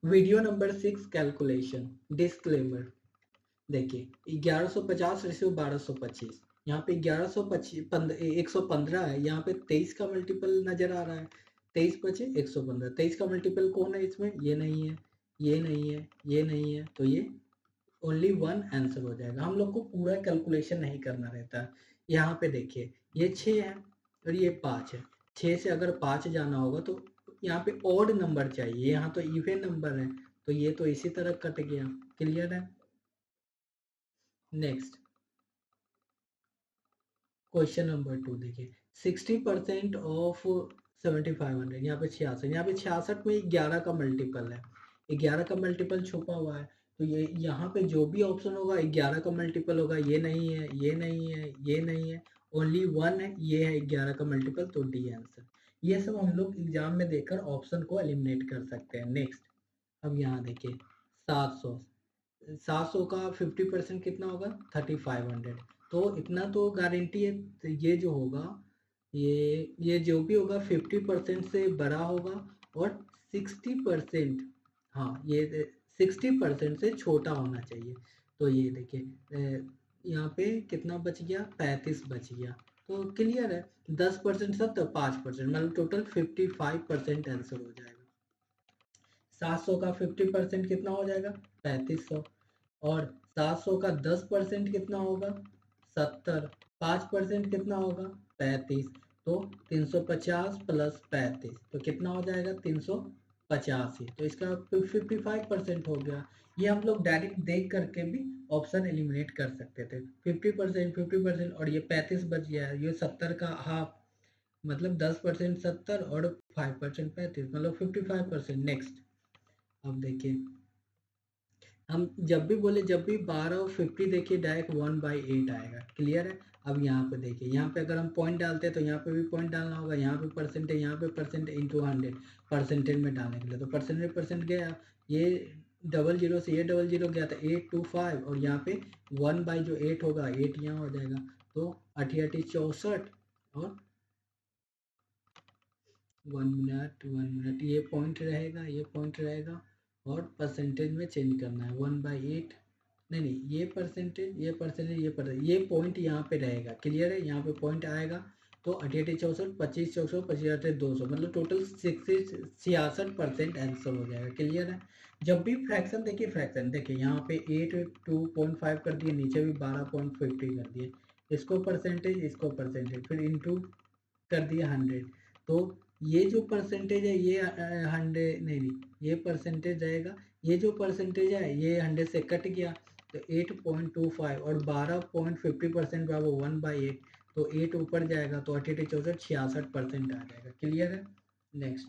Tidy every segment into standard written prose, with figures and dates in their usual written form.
Video number 6 calculation disclaimer. देखिए 1150 ratio 1225, यहाँ पे 1125 115 है, यहाँ पे 23 का मल्टीपल नजर आ रहा है, 23 बचे 115, 23 का मल्टीपल कौन है इसमें, ये नहीं है, ये नहीं है, ये नहीं है, तो ये ओनली वन आंसर हो जाएगा। हम लोग को पूरा कैलकुलेशन नहीं करना रहता है। यहाँ पे देखिए ये 6 है और ये 5 है, 6 से अगर 5 जाना होगा तो यहाँ पे ऑड नंबर चाहिए, यहाँ तो इवन नंबर है, तो ये तो इसी तरह कट गया। क्लियर है। नेक्स्ट क्वेश्चन नंबर 2 देखिए, 60% ऑफ 7500, यहाँ पे 66, यहाँ पे 66 में 11 का मल्टीपल है, 11 का मल्टीपल छुपा हुआ है, तो ये यहाँ पे जो भी ऑप्शन होगा 11 का मल्टीपल होगा, ये नहीं है, ये नहीं है, ये नहीं है, ओनली वन है, ये है 11 का मल्टीपल, तो डी आंसर। ये सब हम लोग एग्जाम में देखकर ऑप्शन को एलिमिनेट कर सकते हैं। नेक्स्ट, अब यहाँ देखिए 700, 700 का 50% कितना होगा, 3500, तो इतना तो गारंटी है, तो ये जो होगा, ये जो भी होगा 50% से बड़ा होगा और 60%, हाँ ये 60% से छोटा होना चाहिए। तो ये देखिए यहाँ पे कितना बच गया, 35 बच गया, तो क्लियर है। 10% सब तो 5%, मतलब टोटल 55% आंसर हो जाएगा। 700 का 50% कितना हो जाएगा, 3500, और 700 का 10% कितना होगा, 70, 5% कितना होगा, 35, तो 350 प्लस 35, तो कितना हो जाएगा, 385, तो इसका 55% हो गया। ये हम लोग डायरेक्ट देख करके भी ऑप्शन एलिमिनेट कर सकते थे। 50%, 50% और ये 35 बच गया है, ये 70 का हाफ, मतलब 10% 70 और 5% 35, मतलब 55%। नेक्स्ट, अब देखिए हम जब भी बोले, जब भी 12 और 50 देखिए डायरेक्ट 1/8 आएगा। क्लियर है। अब यहाँ पे देखिए, यहाँ पे अगर हम पॉइंट डालते हैं तो यहाँ पे भी पॉइंट डालना होगा, यहाँ पे परसेंट है, यहाँ पे परसेंट इंटू 100 परसेंटेज में डालने के लिए, तो परसेंटेज परसेंट गया, ये डबल जीरो से ये डबल जीरो गया था 825, और यहाँ पे 1/8 होगा, 8 यहाँ हो जाएगा, तो 8864, और 1 मिनट ये पॉइंट रहेगा, ये पॉइंट रहेगा, और परसेंटेज में चेंज करना है 1/8, नहीं नहीं, ये परसेंटेज, ये परसेंटेज, ये परसेंटेज, ये पॉइंट यहाँ पे रहेगा। क्लियर है। यहाँ पे पॉइंट आएगा, तो 8864, 25 25 200, मतलब टोटल 66% आंसर हो जाएगा। क्लियर है। जब भी फ्रैक्शन देखिए, फ्रैक्शन देखिए यहाँ पे 8 2.5 कर दिए, नीचे भी 12.50 कर दिए, इसको परसेंटेज, इसको परसेंटेज, फिर इंटू कर दिया 100, तो ये जो परसेंटेज है ये 100, नहीं नहीं, ये परसेंटेज रहेगा, ये जो परसेंटेज है ये 100 से कट गया, तो 8.25, और 12.50% बराबर 1/8, तो 8 ऊपर जाएगा, तो 88 66% आ जाएगा। क्लियर है। नेक्स्ट,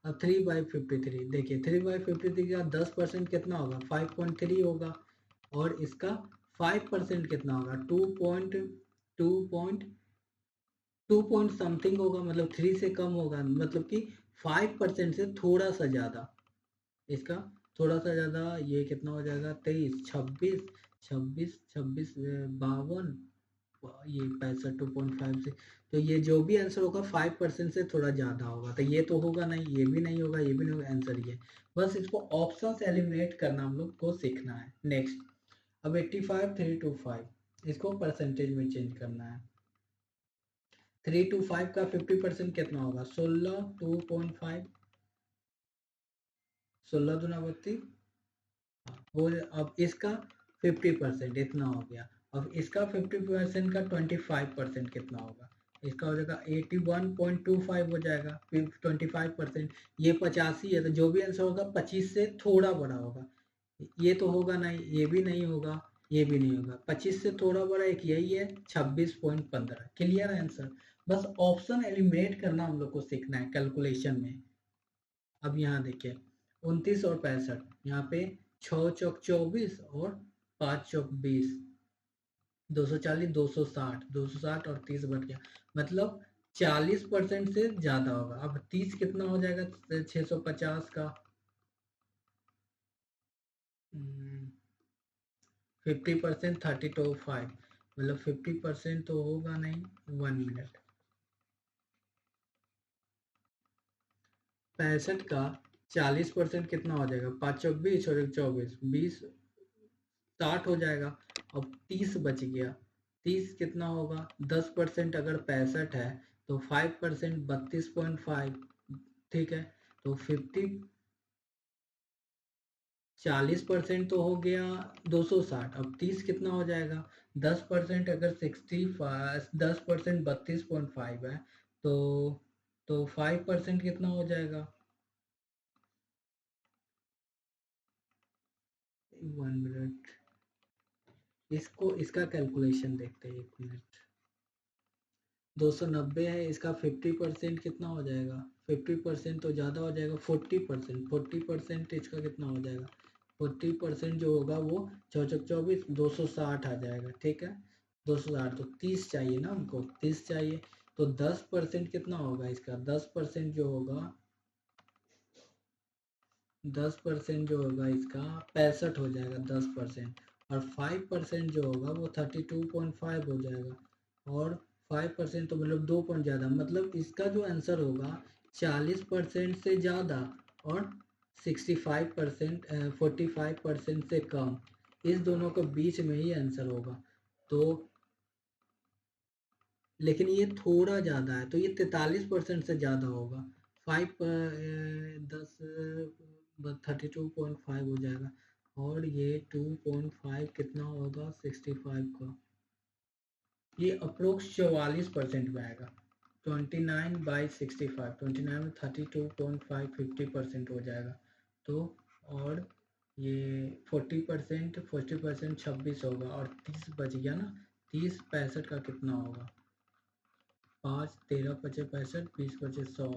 अब 3/53 देखिए, 3/53 का 10% कितना होगा, 5.3 होगा, और इसका 5% कितना होगा, 2 पॉइंट समथिंग होगा, मतलब 3 से कम होगा, मतलब कि 5% से थोड़ा सा ज़्यादा, इसका थोड़ा सा ज़्यादा, ये कितना हो जाएगा, 23, 26, 26, 26, 52, ये 65 2.5 से, तो ये जो भी आंसर होगा 5% से थोड़ा ज़्यादा होगा, तो ये तो होगा नहीं, ये भी नहीं होगा, ये भी नहीं होगा, आंसर ये। बस इसको ऑप्शन से एलिमिनेट करना हम लोग को सीखना है। नेक्स्ट, अब 85 325, इसको परसेंटेज में चेंज करना है। 325 का 50% कितना होगा, 16, 2.5, 16 दूना 32, वो, अब इसका 50% इतना हो गया, अब इसका 50% का 25% कितना होगा, इसका हो जाएगा 81.25 हो जाएगा, फिर 25%, ये 85 है, तो जो भी आंसर होगा 25 से थोड़ा बड़ा होगा, ये तो होगा नहीं, ये भी नहीं होगा, ये भी नहीं होगा, 25 से थोड़ा बड़ा एक यही है, 26.15। Clear answer. बस ऑप्शन एलिमिनेट करना हम लोग को सीखना है कैलकुलेशन में। अब यहाँ देखिए 29 और 65, यहाँ पे 6 चौक 24 और 5 चौक 20, 240, 260, 260 और 30 बढ़ गया, मतलब 40% से ज्यादा होगा। अब 30 कितना हो जाएगा, 650 का 50%, 32.5, मतलब 50% तो होगा नहीं। 1 मिनट, 65 का 40% कितना हो जाएगा, 5 चौक 20 और 1 24, 20 60 हो जाएगा। अब 30 बच गया, 30 कितना होगा, 10% अगर 65 है तो 5% 32.5, ठीक है। तो 40% तो हो गया 260। अब 30 कितना हो जाएगा, 10% अगर 65, 10% 32.5 है, तो 5% कितना हो जाएगा, 1 मिनट, इसको इसका कैलकुलेशन देखते हैं, 1 मिनट। 290 है, इसका 50% कितना हो जाएगा, 50% तो ज़्यादा हो जाएगा, 40%, 40% इसका कितना हो जाएगा, 40% जो होगा वो 4 24 260 आ जाएगा, ठीक है। 260 तो 30 चाहिए ना हमको, 30 चाहिए। तो 10% कितना होगा इसका, 10% जो होगा, 10% जो होगा इसका 65 हो जाएगा 10%। और 5% जो होगा वो 32.5 हो जाएगा। और 5% तो मतलब 2 पॉइंट ज़्यादा, मतलब इसका जो आंसर होगा 40% से ज़्यादा और 65%, 45% से कम, इस दोनों के बीच में ही आंसर होगा। तो लेकिन ये थोड़ा ज़्यादा है, तो ये 43% से ज़्यादा होगा। 32.5 हो जाएगा। और ये 2.5 कितना होगा 65 का, ये अप्रोक्स 44% में आएगा। 29/65, 29 में 32.5 50% हो जाएगा। तो और ये 40% 26 होगा, और 30 बच गया ना, 30 65 का कितना होगा, 5 13 पचे 65, 20 पचे 100,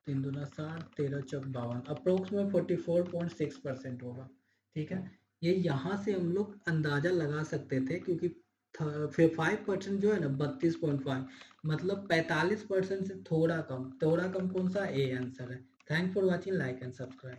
3 दूना 60, 13 चौक 52, अप्रोक्स में 44.6% होगा, ठीक है। ये यहाँ से हम लोग अंदाजा लगा सकते थे, क्योंकि फिर 5% जो है ना 32.5, मतलब 45% से थोड़ा कम, थोड़ा कम कौन सा, ए आंसर है। Thank for watching, like and subscribe.